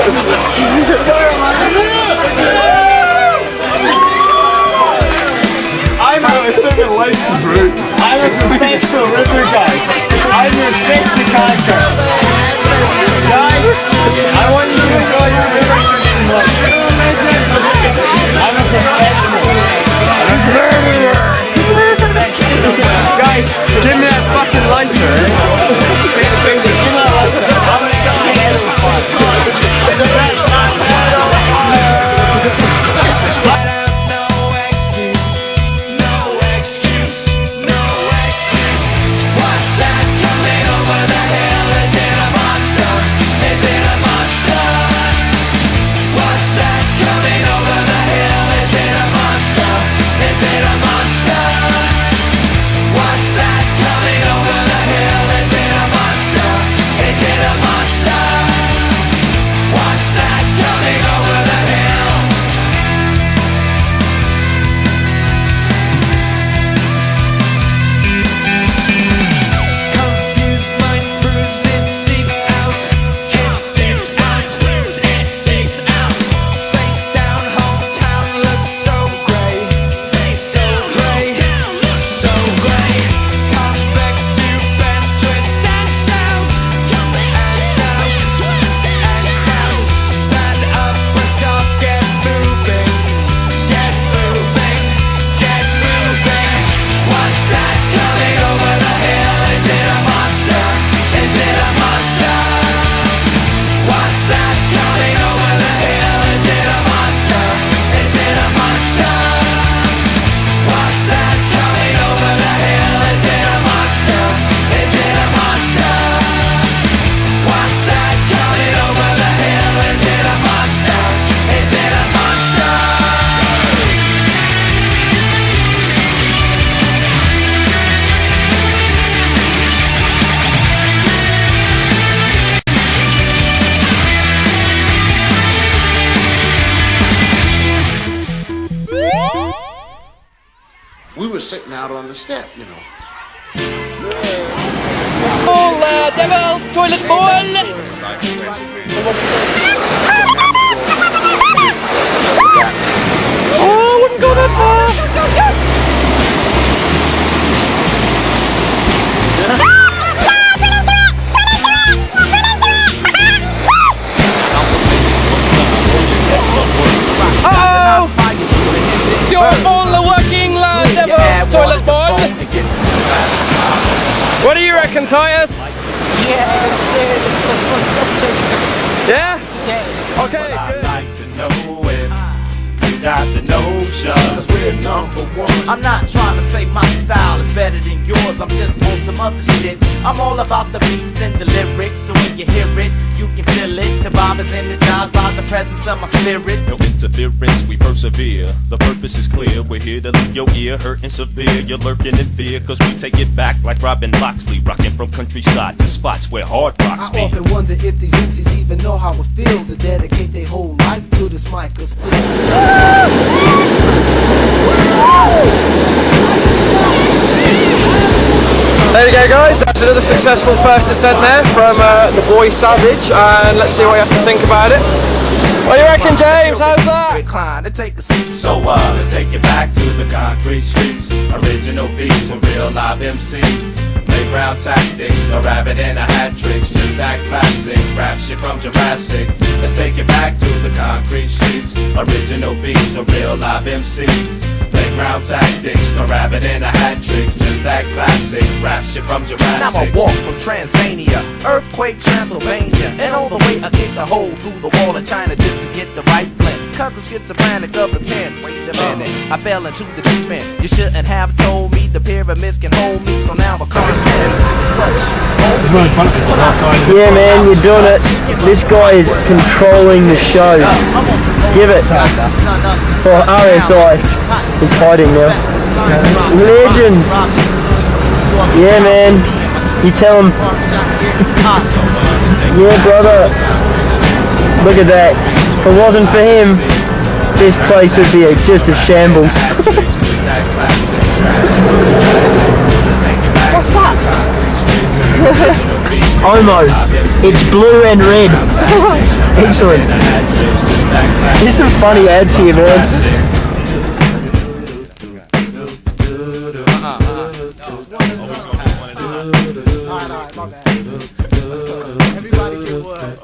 I'm a swimming license, bro. I'm a professional river guy. I'm your safety character. Guys, I want you to enjoy your river cruising life. I'm a professional. Guys, give me that fucking lighter. Give me that lighter. I'm a guy ahead of the fun. We were sitting out on the step, you know. Devil's toilet bowl! Oh, I wouldn't go that far! Toilet bowl. What do you reckon, Tyus? Yeah, yeah? Okay, good. I'd like to know if you got the notion, 'cause we're number one. I'm not trying to say my style is better than yours, I'm just on some other shit. I'm all about the beats and the lyrics, so when you hear it, you can feel it. The vibe is energized by the presence of my spirit. No interference, we persevere. The purpose is clear, we're here to leave your ear hurting severe. You're lurking in fear, 'cause we take it back like Robin Loxley, rocking from countryside to spots where hard rocks be. I often wonder if these MCs even know how it feels to dedicate their whole life to this mic or still. There we go, guys, that's another successful first descent there from the boy Savage, and let's see what he has to think about it. What do you reckon, James? How's that? Recline to take a seat. So let's take it back to the concrete streets. Original beats with real live MCs. Playground tactics, no rabbit and a hat tricks. Just that classic rap shit from Jurassic. Let's take it back to the concrete streets. Original beats with real live MCs. Playground tactics, no rabbit and a hat tricks. Just that classic rap shit from Jurassic. Now I walk from Tanzania, earthquake Transylvania, and all the way I kick a hole through the wall of China just to get the right blend. Cause I'm schizophrenic of the pen. Wait a minute, I fell into the deep end. You shouldn't have told me the pyramids can hold me, so now the contest is what Yeah, man, you're doing it. This guy is controlling the show. Give it. Oh, RSI is hiding now. Legend. Yeah, man. You tell him. Yeah, brother. Look at that. If it wasn't for him, this place would be just a shambles. What's that? Homo. It's blue and red. Excellent. There's some funny ads here, man. Alright, my bad. Everybody get what?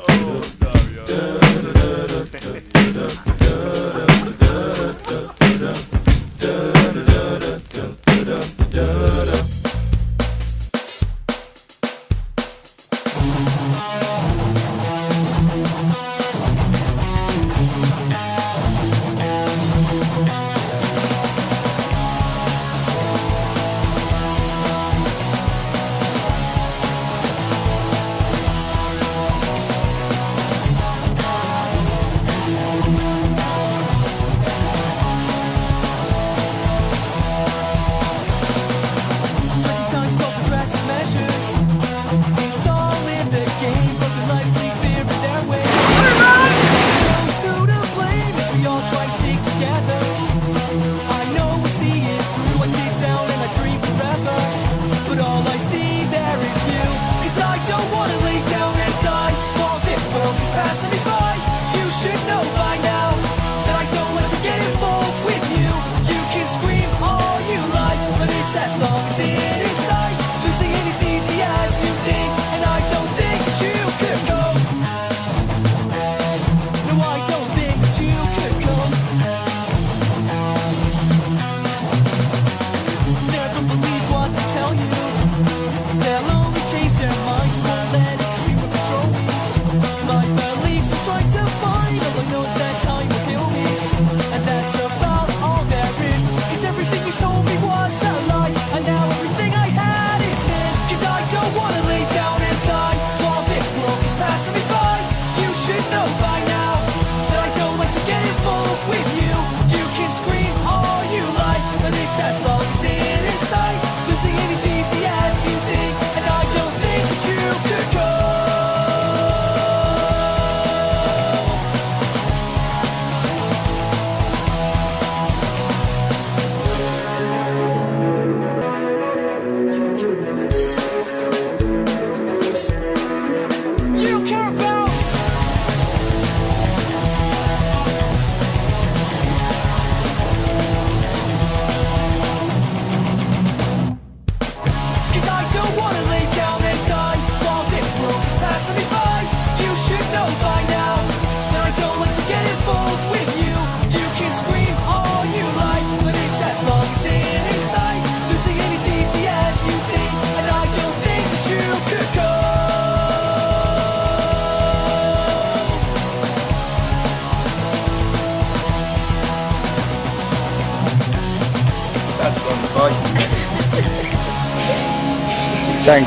Saying